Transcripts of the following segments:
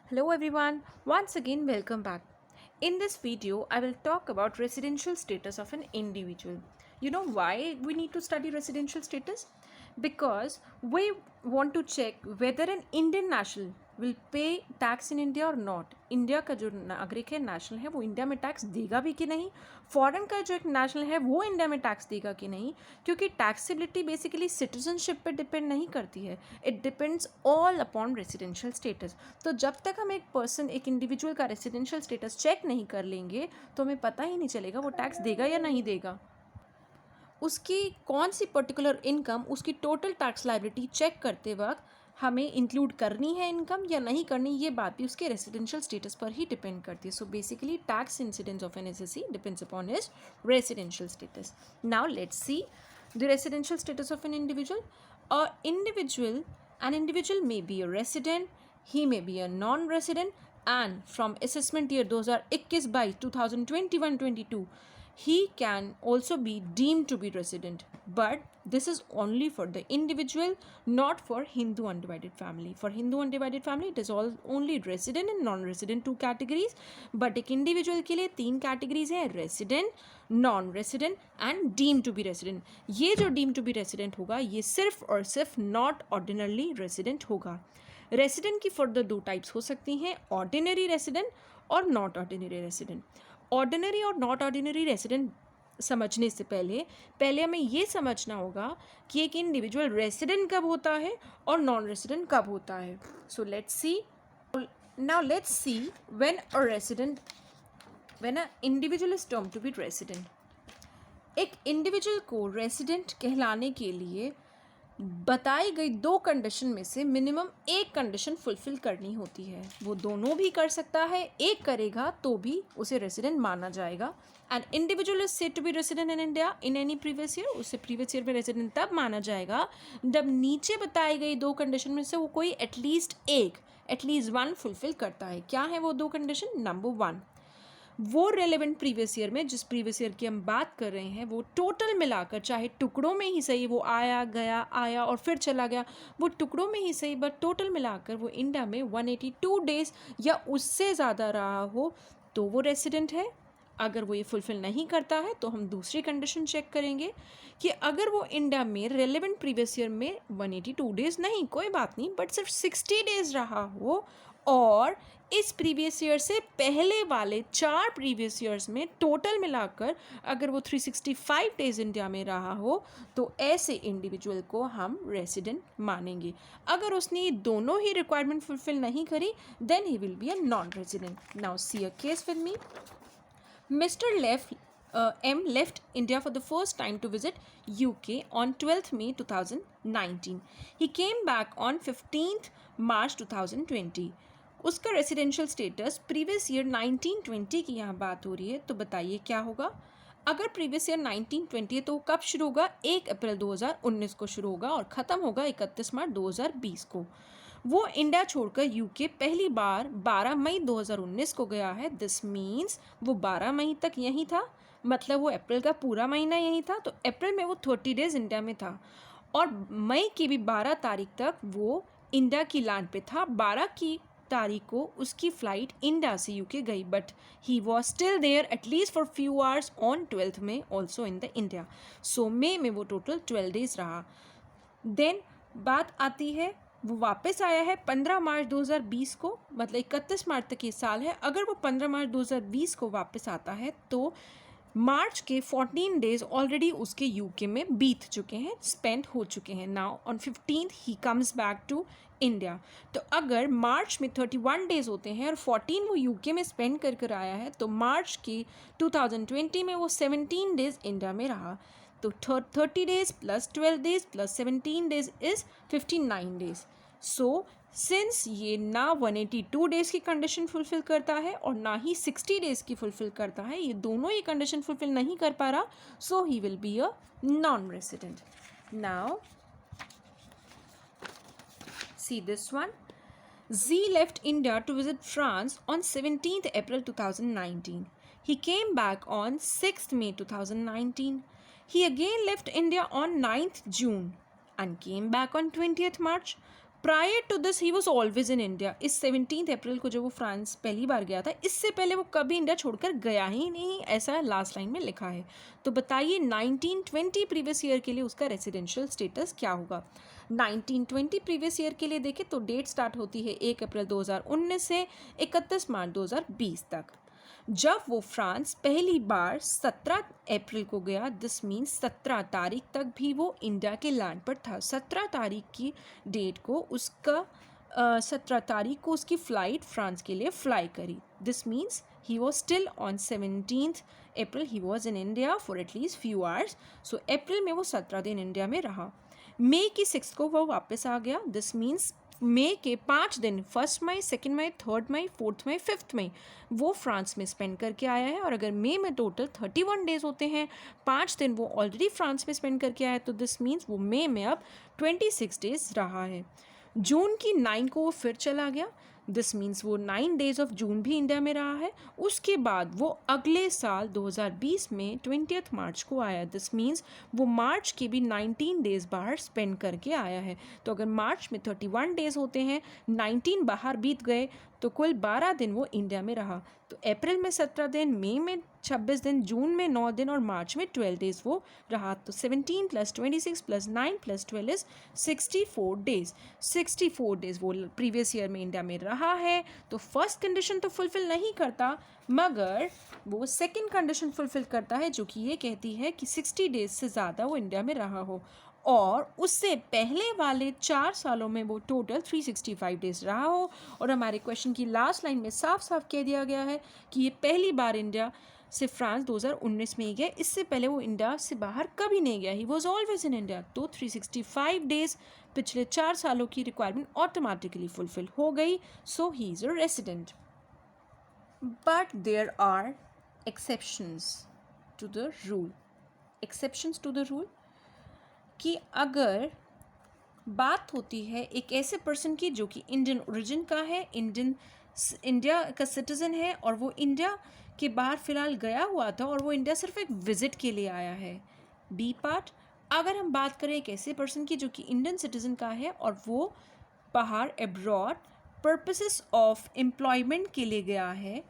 Hello everyone, once again welcome back. In this video, I will talk about residential status of an individual. You know why we need to study residential status? Because we want to check whether an Indian national will pay tax in India or not. India का जो नागरिक है national है वो India में tax देगा भी कि नहीं, फॉरेन का जो एक नेशनल है वो इंडिया में टैक्स देगा कि नहीं, क्योंकि टैक्सेबिलिटी बेसिकली सिटीजनशिप पे डिपेंड नहीं करती है, it depends all upon residential status. तो जब तक हम एक इंडिविजुअल का रेसिडेंशियल स्टेटस चेक नहीं कर लेंगे तो हमें पता ही नहीं चलेगा वो टैक्स देगा या नहीं देगा. उसकी कौन सी पर्टिकुलर इनकम उसकी टोटल टैक्स लायबिलिटी चेक करते वक्त हमें इंक्लूड करनी है इनकम या नहीं करनी, ये बात भी उसके रेसिडेंशियल स्टेटस पर ही डिपेंड करती है. So basically tax incidence of an assessee depends upon his residential status. Now let's see the residential status of an individual. An individual may be a resident, he may be a non-resident, and from assessment year 2021 by 2021-22 he can also be deemed to be resident, but this is only for the individual, not for Hindu undivided family. For Hindu undivided family it is all only resident and non-resident two categories, but एक individual के लिए तीन categories हैं, resident, non-resident and deemed to be resident. ये जो deemed to be resident होगा ये सिर्फ और सिर्फ not ordinarily resident होगा. रेसिडेंट की फर्दर दो टाइप्स हो सकती हैं, ऑर्डिनरी रेसिडेंट और नॉट ऑर्डिनरी रेसिडेंट. ऑर्डिनरी और नॉट ऑर्डिनरी रेसिडेंट समझने से पहले हमें ये समझना होगा कि एक इंडिविजुअल रेसिडेंट कब होता है और नॉन रेसिडेंट कब होता है. So let's see when a individual is termed to be resident. एक इंडिविजुअल को रेसिडेंट कहलाने के लिए बताई गई दो कंडीशन में से मिनिमम एक कंडीशन फुलफिल करनी होती है. वो दोनों भी कर सकता है, एक करेगा तो भी उसे रेसिडेंट माना जाएगा. And individual is said to be resident in India in any previous year, उसे प्रीवियस ईयर में रेसिडेंट तब माना जाएगा जब नीचे बताई गई दो कंडीशन में से वो कोई एटलीस्ट वन फुलफिल करता है. क्या है वो दो कंडीशन? नंबर वन, वो रेलेवेंट प्रीवियस ईयर में जिस प्रीवियस ईयर की हम बात कर रहे हैं वो टोटल मिलाकर, चाहे टुकड़ों में ही सही, वो आया और फिर चला गया, वो टुकड़ों में ही सही, बट टोटल मिलाकर वो इंडिया में 182 डेज या उससे ज़्यादा रहा हो तो वो रेसिडेंट है. अगर वो ये फुलफिल नहीं करता है तो हम दूसरी कंडीशन चेक करेंगे कि अगर वो इंडिया में रेलेवेंट प्रीवियस ईयर में 182 डेज नहीं, कोई बात नहीं, बट सिर्फ 60 डेज रहा हो और इस प्रीवियस ईयर से पहले वाले 4 प्रीवियस ईयर्स में टोटल मिलाकर अगर वो 365 डेज इंडिया में रहा हो तो ऐसे इंडिविजुअल को हम रेसिडेंट मानेंगे. अगर उसने ये दोनों ही रिक्वायरमेंट फुलफिल नहीं करी then he will be a non resident. Now see a case with me. Mr. M left India for the first time to visit UK on 12th May 2019. He came back on 15th March 2020. उसका residential status previous year 1920 की यहाँ बात हो रही है, तो बताइए क्या होगा. अगर प्रीवियस ईयर 1920 है तो कब शुरू होगा? 1 अप्रैल 2019 को शुरू होगा और ख़त्म होगा 31 मार्च 2020 को. वो इंडिया छोड़कर यूके पहली बार 12 मई 2019 को गया है. दिस मीन्स वो 12 मई तक यहीं था, मतलब वो अप्रैल का पूरा महीना यहीं था. तो अप्रैल में वो 30 डेज इंडिया में था और मई की भी 12 तारीख तक वो इंडिया की लैंड पे था. 12 की तारीख को उसकी फ़्लाइट इंडिया से यूके गई, but he was still there at least for few hours on 12th में also in the India. So मई में वो टोटल 12 डेज रहा. देन बात आती है वो वापस आया है 15 मार्च 2020 को, मतलब 31 मार्च तक ये साल है. अगर वो 15 मार्च 2020 को वापस आता है तो मार्च के 14 डेज ऑलरेडी उसके यूके में बीत चुके हैं, स्पेंड हो चुके हैं. Now on 15th he comes back to India. तो अगर मार्च में 31 डेज होते हैं और 14 वो यूके में स्पेंड कर कर आया है तो मार्च के 2020 में वो 17 डेज इंडिया में रहा. तो 30 days plus 12 days plus 17 days is 59 days. So since ये ना 182 डेज़ की कंडीशन फुलफ़िल करता है और ना ही 60 डेज़ की फुलफ़िल करता है, ये दोनों ही कंडीशन फुलफ़िल नहीं कर पा रहा, so he will be a non resident. Now see this one. Z left India to visit France on 17th April 2019. He came back on 6th May 2019. He again left India on 9th June and came back on 20th March. Prior to this he was always in India. इस 17 अप्रैल को जब वो France पहली बार गया था, इससे पहले वो कभी इंडिया छोड़कर गया ही नहीं, ऐसा लास्ट लाइन में लिखा है। तो बताइए 1920 प्रीवियस ईयर के लिए उसका रेसिडेंशियल स्टेटस क्या होगा। 1920 प्रीवियस ईयर के लिए देखें तो डेट स्टार्ट होती है 1 अप्रैल 2019 से 31 मार्च 2020 तक। जब वो फ्रांस पहली बार 17 अप्रैल को गया, दिस मीन्स 17 तारीख तक भी वो इंडिया के लैंड पर था। 17 तारीख की डेट को उसका 17 तारीख को उसकी फ़्लाइट फ्रांस के लिए फ्लाई करी। This means he was still on 17th April he was in India for at least few hours. So April में वो 17 दिन इंडिया में रहा। मई की 6 को वो वापस आ गया। दिस मीन्स मई के 5 दिन, 1 मई, 2 मई, 3 मई, 4 मई, 5 मई वो फ्रांस में स्पेंड करके आया है। और अगर मई में टोटल 31 डेज़ होते हैं, 5 दिन वो ऑलरेडी फ्रांस में स्पेंड करके आया है, तो दिस मीन्स वो मई में अब 26 डेज़ रहा है। जून की 9 को वो फिर चला गया। दिस मीन्स वो 9 डेज़ ऑफ जून भी इंडिया में रहा है। उसके बाद वो अगले साल 2020 में 20 मार्च को आया। दिस मीन्स वो मार्च के भी 19 डेज़ बाहर स्पेंड करके आया है। तो अगर मार्च में 31 डेज़ होते हैं, 19 बाहर बीत गए, तो कुल 12 दिन वो इंडिया में रहा। तो अप्रैल में 17 दिन, मई में 26 दिन, जून में 9 दिन और मार्च में 12 डेज़ वो रहा। तो 17 + 26 + 9 + 12 इज़ 64 डेज़। 64 डेज़ वो प्रीवियस ईयर में इंडिया में रहा है। तो फर्स्ट कंडीशन तो फुलफ़िल नहीं करता, मगर वो सेकंड कंडीशन फुलफ़िल करता है, जो कि ये कहती है कि 60 डेज़ से ज़्यादा वो इंडिया में रहा हो। और उससे पहले वाले 4 सालों में वो टोटल 365 डेज़ रहा हो। और हमारे क्वेश्चन की लास्ट लाइन में साफ साफ कह दिया गया है कि ये पहली बार इंडिया से फ्रांस 2019 में ही गया। इससे पहले वो इंडिया से बाहर कभी नहीं गया। ही वॉज ऑलवेज इन इंडिया। तो 365 डेज़ पिछले 4 सालों की रिक्वायरमेंट ऑटोमेटिकली फुलफिल हो गई। So he is a resident. But there are exceptions to the rule. Exceptions to the rule कि अगर बात होती है एक ऐसे पर्सन की जो कि इंडियन ओरिजिन का है, इंडिया का सिटीज़न है, और वो इंडिया के बाहर फ़िलहाल गया हुआ था और वो इंडिया सिर्फ एक विज़िट के लिए आया है। बी पार्ट, अगर हम बात करें एक ऐसे पर्सन की जो कि इंडियन सिटीज़न का है और वो बाहर अब्रॉड पर्पसेस ऑफ एम्प्लॉयमेंट के लिए गया है।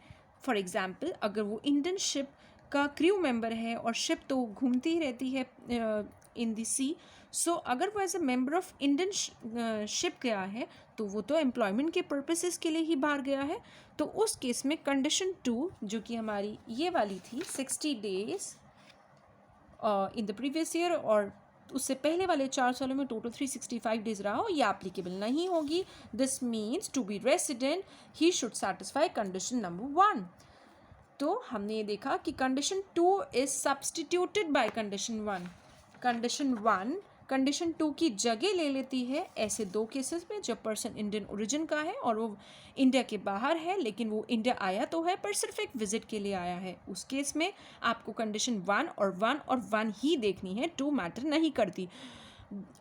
फॉर एग्ज़ाम्पल, अगर वो इंडियन शिप का क्रू मेंबर है और शिप तो घूमती ही रहती है इन द सी, सो अगर वो as a member of Indian ship गया है तो वो तो एम्प्लॉयमेंट के पर्पसेस के लिए ही बाहर गया है। तो उस केस में कंडीशन 2, जो कि हमारी ये वाली थी 60 days in the previous year और उससे पहले वाले 4 सालों में टोटल 365 डेज़ रहा हो, ये एप्लीकेबल नहीं होगी। This means to be resident he should satisfy condition number 1। तो हमने ये देखा कि condition 2 is substituted by condition 1। Condition 1 condition 2 की जगह ले लेती है ऐसे 2 केसेस में जब पर्सन इंडियन ओरिजिन का है और वो इंडिया के बाहर है, लेकिन वो इंडिया आया तो है पर सिर्फ एक विजिट के लिए आया है। उस केस में आपको कंडीशन 1 और 1 ही देखनी है, 2 मैटर नहीं करती।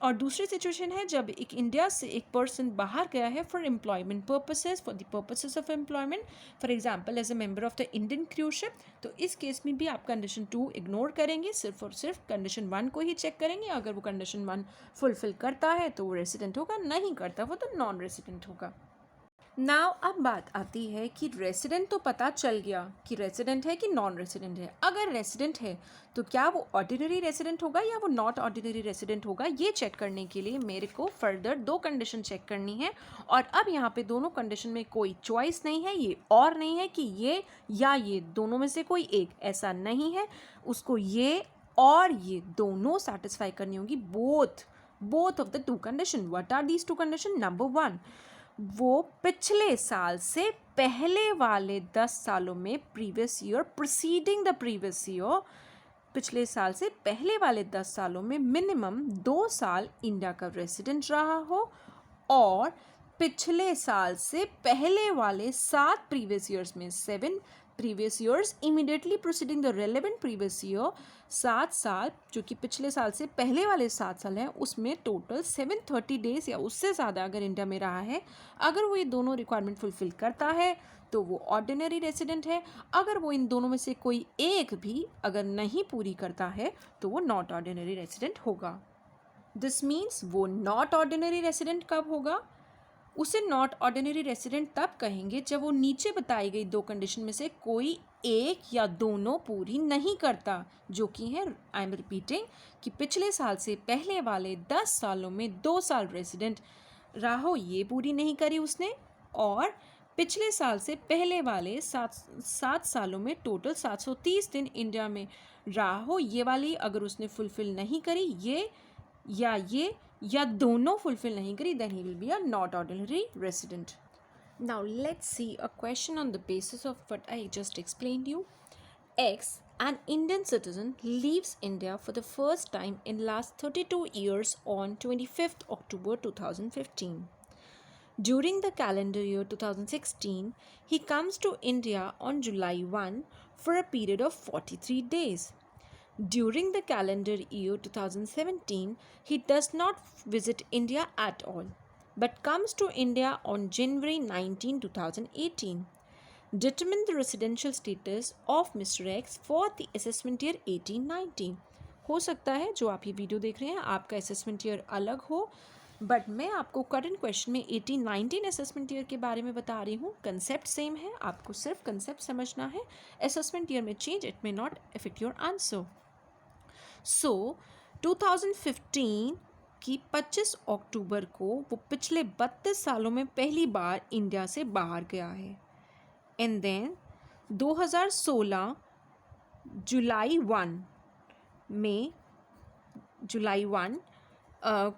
और दूसरी सिचुएशन है जब एक इंडिया से एक पर्सन बाहर गया है for employment purposes, for the purposes of employment, for example as a member of the Indian crew ship. तो इस केस में भी आप कंडीशन 2 इग्नोर करेंगे, सिर्फ और सिर्फ कंडीशन 1 को ही चेक करेंगे। अगर वो कंडीशन 1 फुलफिल करता है तो वो रेसिडेंट होगा, नहीं करता वो तो नॉन रेसिडेंट होगा। नाउ अब बात आती है कि रेसिडेंट तो पता चल गया कि रेसिडेंट है कि नॉन रेसिडेंट है। अगर रेसिडेंट है तो क्या वो ऑर्डिनरी रेसिडेंट होगा या वो नॉट ऑर्डिनरी रेसिडेंट होगा, ये चेक करने के लिए मेरे को फर्दर 2 कंडीशन चेक करनी है। और अब यहाँ पे दोनों कंडीशन में कोई चॉइस नहीं है, ये और नहीं है कि ये या ये, दोनों में से कोई एक, ऐसा नहीं है। उसको ये और ये दोनों सेटिस्फाई करनी होगी, both of the 2 condition. What are these 2 condition? Number 1, वो पिछले साल से पहले वाले 10 सालों में previous year preceding the previous year, पिछले साल से पहले वाले 10 सालों में मिनिमम 2 साल इंडिया का रेसिडेंट रहा हो, और पिछले साल से पहले वाले 7 प्रीवियस ईयर्स में 7 previous years immediately proceeding the relevant previous year, 7 साल जो कि पिछले साल से पहले वाले 7 साल हैं, उसमें टोटल 730 डेज़ या उससे ज़्यादा अगर इंडिया में रहा है। अगर वो ये दोनों रिक्वायरमेंट फुलफिल करता है तो वो ऑर्डिनरी रेसिडेंट है। अगर वो इन दोनों में से कोई एक भी अगर नहीं पूरी करता है तो वो नॉट ऑर्डिनरी रेसिडेंट होगा। दिस मीन्स वो नॉट ऑर्डिनरी रेसिडेंट कब होगा? उसे नॉट ऑर्डिनरी रेसिडेंट तब कहेंगे जब वो नीचे बताई गई दो कंडीशन में से कोई एक या दोनों पूरी नहीं करता, जो कि है, आई एम रिपीटिंग, कि पिछले साल से पहले वाले 10 सालों में 2 साल रेसिडेंट रहा हो, ये पूरी नहीं करी उसने, और पिछले साल से पहले वाले 7 सालों में टोटल 730 दिन इंडिया में रहा हो, ये वाली अगर उसने फुलफिल नहीं करी, ये या दोनों फुलफिल नहीं करी, then he will be a not ordinary resident. Now let's see a question on the basis of what I just explained you. X, an Indian citizen, leaves India for the first time in last 32 years on 25th October 2015. During the calendar year 2016, he comes to India on July 1 for a period of 43 days. During the calendar year 2017, he does not visit India at all, but comes to India on January 19, 2018. Determine the residential status of Mr. X for the assessment year 18-19. हो सकता है जो आप ये video देख रहे हैं आपका असेसमेंट ईयर अलग हो, बट मैं आपको करंट क्वेश्चन में 18-19 असेसमेंट ईयर के बारे में बता रही हूँ. कंसेप्ट सेम है, आपको सिर्फ कंसेप्ट समझना है. असेसमेंट ईयर में change, it may not affect your answer. So 2015 की 25 अक्टूबर को वो पिछले 32 सालों में पहली बार इंडिया से बाहर गया है. एंड देन 2016 जुलाई 1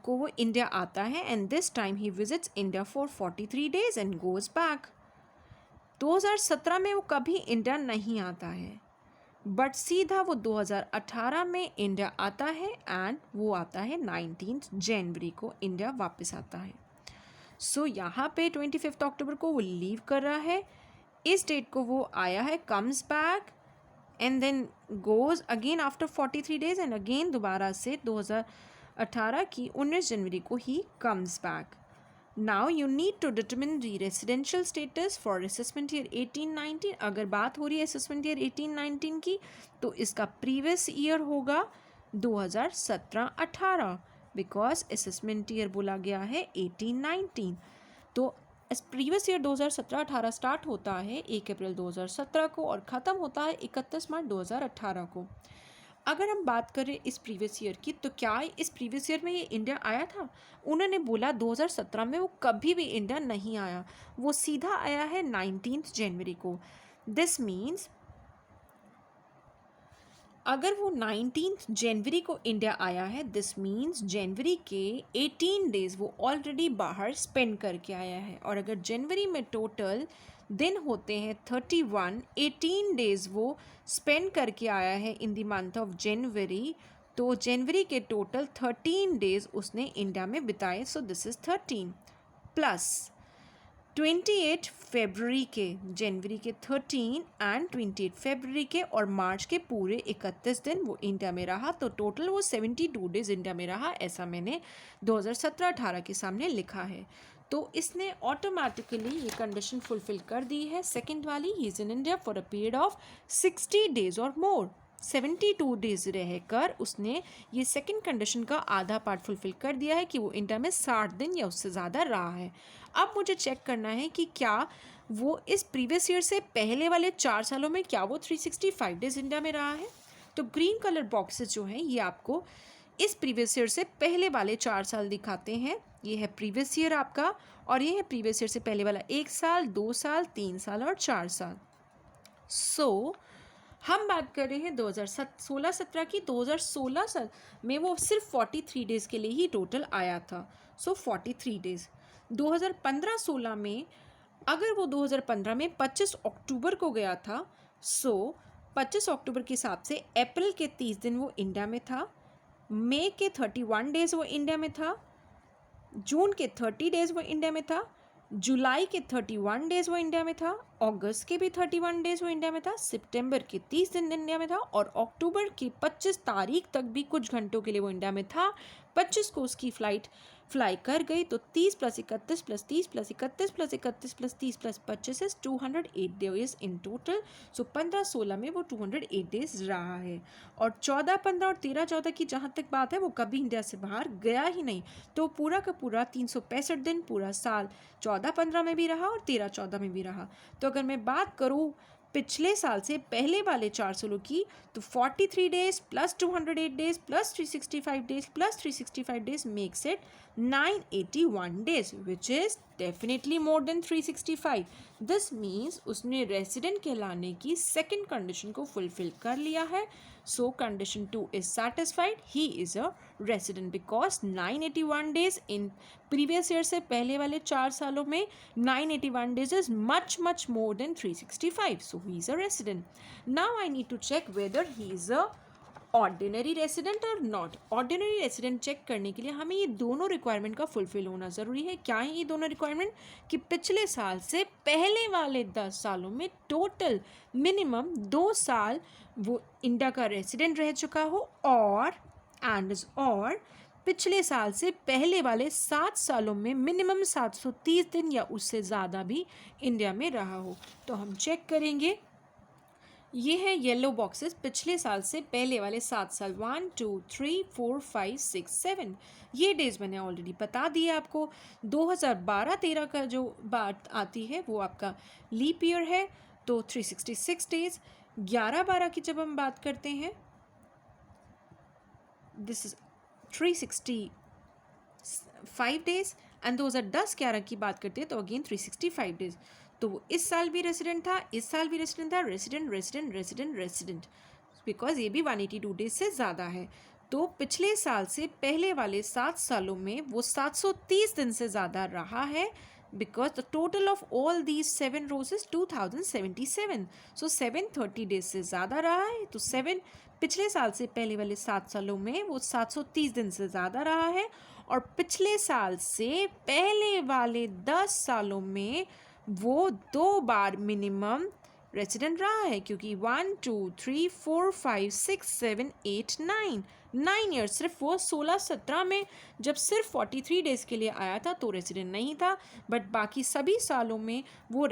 को वो इंडिया आता है. And this time he visits India for 43 days and goes back. 2017 में वो कभी इंडिया नहीं आता है, बट सीधा वो 2018 में इंडिया आता है एंड वो आता है 19 जनवरी को इंडिया वापस आता है. सो यहाँ पे 25 अक्टूबर को वो लीव कर रहा है. इस डेट को वो आया है, comes back and then goes again after 43 days and again दोबारा से 2018 की 19 जनवरी को he comes back. Now you need to determine the residential status for assessment year 18-19. अगर बात हो रही है assessment year 18-19 की, तो इसका प्रीवियस ईयर होगा 2017-18, बिकॉज assessment year बोला गया है 18-19. तो प्रीवियस ईयर 2017-18 स्टार्ट होता है 1 अप्रैल 2017 को और ख़त्म होता है 31 मार्च 2018 को. अगर हम बात करें इस प्रीवियस ईयर की, तो क्या इस प्रीवियस ईयर में ये इंडिया आया था? उन्होंने बोला 2017 में वो कभी भी इंडिया नहीं आया, वो सीधा आया है 19 जनवरी को. दिस मीन्स अगर वो 19 जनवरी को इंडिया आया है, दिस मीन्स जनवरी के 18 डेज़ वो ऑलरेडी बाहर स्पेंड करके आया है. और अगर जनवरी में टोटल दिन होते हैं 31, 18 डेज़ वो स्पेंड करके आया है in the month of January, तो जनवरी के टोटल 13 डेज़ उसने इंडिया में बिताए. सो दिस इज़ 13 प्लस 28 फरवरी के, जनवरी के 13 एंड 28 फरवरी के और मार्च के पूरे 31 दिन वो इंडिया में रहा. तो टोटल वो 72 डेज़ इंडिया में रहा. ऐसा मैंने 2017-18 के सामने लिखा है. तो इसने ऑटोमेटिकली ये कंडीशन फुलफिल कर दी है. सेकंड वाली, he is in India for a period of 60 days और मोर. 72 डेज़ रहकर उसने ये सेकंड कंडीशन का आधा पार्ट फुलफिल कर दिया है कि वो इंडिया में 60 दिन या उससे ज़्यादा रहा है. अब मुझे चेक करना है कि क्या वो इस प्रीवियस ईयर से पहले वाले 4 सालों में क्या वो 365 डेज़ इंडिया में रहा है. तो ग्रीन कलर बॉक्सेस जो हैं ये आपको इस प्रीवियस ईयर से पहले वाले 4 साल दिखाते हैं. ये है प्रीवियस ईयर आपका और ये है प्रीवियस ईयर से पहले वाला 1 साल, 2 साल, 3 साल और 4 साल. सो हम बात कर रहे हैं 2016-17 की. 2016 साल में वो सिर्फ 43 डेज़ के लिए ही टोटल आया था. सो 43 डेज़. 2015-16 में अगर वो 2015 में 25 अक्टूबर को गया था, सो 25 अक्टूबर के हिसाब से अप्रैल के 30 दिन वो इंडिया में था, मई के 31 डेज़ वो इंडिया में था, जून के 30 डेज़ वो इंडिया में था, जुलाई के 31 डेज़ वो इंडिया में था, अगस्त के भी 31 डेज़ वो इंडिया में था, सितंबर के 30 दिन इंडिया में था और अक्टूबर की 25 तारीख तक भी कुछ घंटों के लिए वो इंडिया में था. 25 को उसकी फ़्लाइट फ्लाई कर गई तो 30 + 31 + 30 + 31 + 31 + 30 + 25 इज 208 डेज इन टोटल। सो 15-16 में वो 208 डेज रहा है। और 14-15 और 13-14 की जहाँ तक बात है वो कभी इंडिया से बाहर गया ही नहीं, तो पूरा का पूरा 365 दिन पूरा साल 14-15 में भी रहा और 13-14 में भी रहा। तो अगर मैं बात करूँ पिछले साल से पहले वाले 4 सालों की, तो 43 days plus 208 days plus 365 days plus 365 days makes it 981 days, which is definitely more than 365। This means उसने रेसिडेंट कहलाने की सेकेंड कंडीशन को फुलफिल कर लिया है। सो condition 2 is satisfied, he is a resident because 981 days in previous year से पहले वाले 4 सालों में 981 days is much more than 365. So he is a resident. Now I need to check whether he is a ordinary resident और not. Ordinary resident check करने के लिए हमें ये दोनों रिक्वायरमेंट का फुलफिल होना ज़रूरी है। क्या है ये दोनों रिक्वायरमेंट? कि पिछले साल से पहले वाले 10 सालों में टोटल मिनिमम 2 साल वो इंडिया का रेसिडेंट रह चुका हो, और पिछले साल से पहले वाले 7 सालों में मिनिमम 730 दिन या उससे ज़्यादा भी इंडिया में रहा हो। तो हम चेक करेंगे, ये है येलो बॉक्सेस पिछले साल से पहले वाले 7 साल, 1 2 3 4 5 6 7। ये डेज मैंने ऑलरेडी बता दिया आपको। 2012-13 का जो बात आती है वो आपका लीप ईयर है, तो 366 डेज। 11-12 की जब हम बात करते हैं, दिस इज 365 डेज, एंड 2010-11 की बात करते हैं तो अगेन 365 डेज। तो वो इस साल भी रेसिडेंट था, इस साल भी रेसिडेंट था, रेसिडेंट, बिकॉज ये भी 182 डेज से ज़्यादा है। तो पिछले साल से पहले वाले 7 सालों में वो 730 दिन से ज़्यादा रहा है, because the total of all these 7 rows is 2077. So 730 days से ज़्यादा रहा है, तो 7 पिछले साल से पहले वाले 7 सालों में वो 730 दिन से ज़्यादा रहा है, और पिछले साल से पहले वाले 10 सालों में वो 2 बार मिनिमम रेसिडेंट रहा है, क्योंकि 1 2 3 4 5 6 7 8 9 ईयर्स। सिर्फ वो 16-17 में जब सिर्फ 43 डेज़ के लिए आया था तो रेसिडेंट नहीं था, बट बाकी सभी सालों में वो R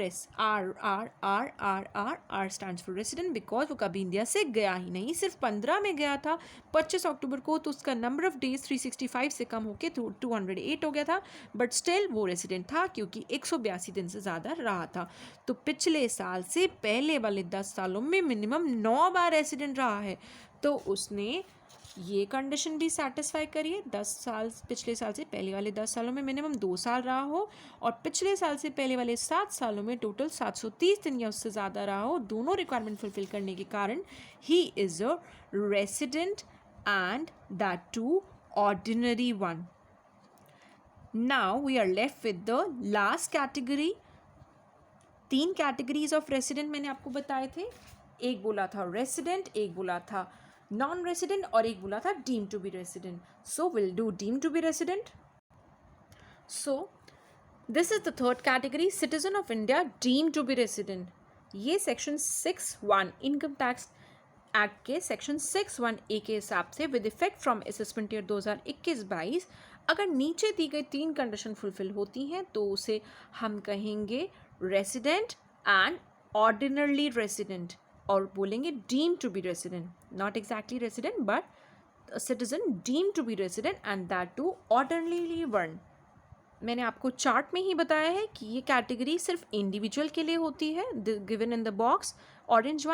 stands for resident, because वो कभी इंडिया से गया ही नहीं। सिर्फ 15 में गया था 25 अक्टूबर को, तो उसका नंबर ऑफ डेज 365 से कम होकर 208 हो गया था, बट स्टिल वो रेसिडेंट था क्योंकि 182 दिन से ज़्यादा रहा था। तो पिछले साल से पहले वाले 10 सालों में मिनिमम 9 बार रेसिडेंट रहा है, तो उसने ये कंडीशन भी सेटिस्फाई करिए। 10 साल पिछले साल से पहले वाले 10 सालों में मिनिमम 2 साल रहा हो, और पिछले साल से पहले वाले 7 सालों में टोटल 730 दिन या उससे ज़्यादा रहा हो। दोनों रिक्वायरमेंट फुलफिल करने के कारण he is a resident, and that too ordinary one. Now we are left with the last category. 3 categories of resident मैंने आपको बताए थे, एक बोला था रेसिडेंट, एक बोला था नॉन रेसिडेंट, और एक बोला था deem to be resident. So will do deem to be resident. So this is the third category, citizen of India deem to be resident. ये सेक्शन 6(1) इनकम टैक्स एक्ट के section 6(1)(a) के हिसाब से with effect from assessment year 2021-22 अगर नीचे दी गई 3 condition fulfil होती हैं तो उसे हम कहेंगे रेसिडेंट एंड ऑर्डिनरली रेसिडेंट, और बोलेंगे deem to be resident, not exactly resident but citizen deem to be resident, and that too ordinarily one. मैंने आपको चार्ट में ही बताया है कि ये कैटेगरी सिर्फ इंडिविजुअल के लिए होती है, given in the box orange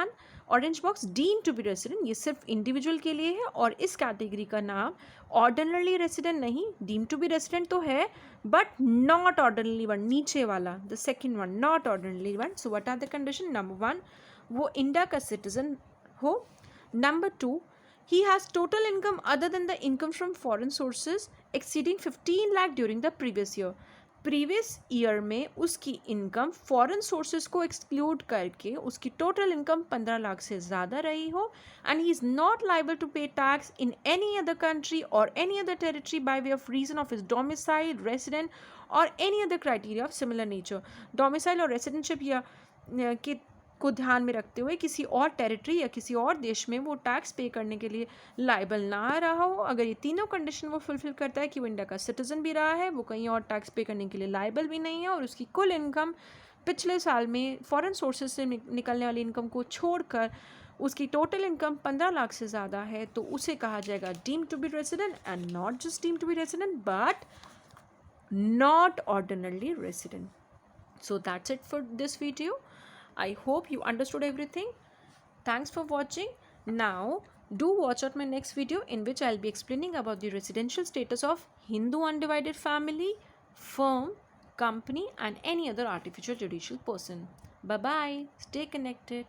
box. Deem to be resident ये सिर्फ इंडिविजुअल के लिए है, और इस कैटेगरी का नाम ऑर्डिनरली रेसिडेंट नहीं, डीम टू बी रेसिडेंट तो है बट नॉट ऑर्डिनरली वन, नीचे वाला the second one, not ordinarily one. So what are the condition? Number 1 वो इंडिया का सिटीजन हो, number 2 he has total income other than the income from foreign sources exceeding 15 lakh during the previous year। Previous year में उसकी income foreign sources को exclude करके उसकी total income 15 lakh से ज़्यादा रही हो, and he is not liable to pay tax in any other country और any other territory by way of reason of his domicile, resident और any other criteria of similar nature. Domicile और residentship या के को ध्यान में रखते हुए किसी और टेरिटरी या किसी और देश में वो टैक्स पे करने के लिए लायबल ना रहा हो। अगर ये तीनों कंडीशन वो फुलफिल करता है कि वो इंडिया का सिटीजन भी रहा है, वो कहीं और टैक्स पे करने के लिए लायबल भी नहीं है, और उसकी कुल इनकम पिछले साल में फॉरेन सोर्सेज से निकलने वाली इनकम को छोड़कर उसकी टोटल इनकम 15 लाख से ज़्यादा है, तो उसे कहा जाएगा deemed to be resident, and not just deemed to be resident but not ordinarily resident. So that's it for this video. I hope you understood everything. Thanks for watching. Now do watch out my next video, in which I'll be explaining about the residential status of Hindu undivided family, firm, company and any other artificial judicial person. Bye bye. Stay connected.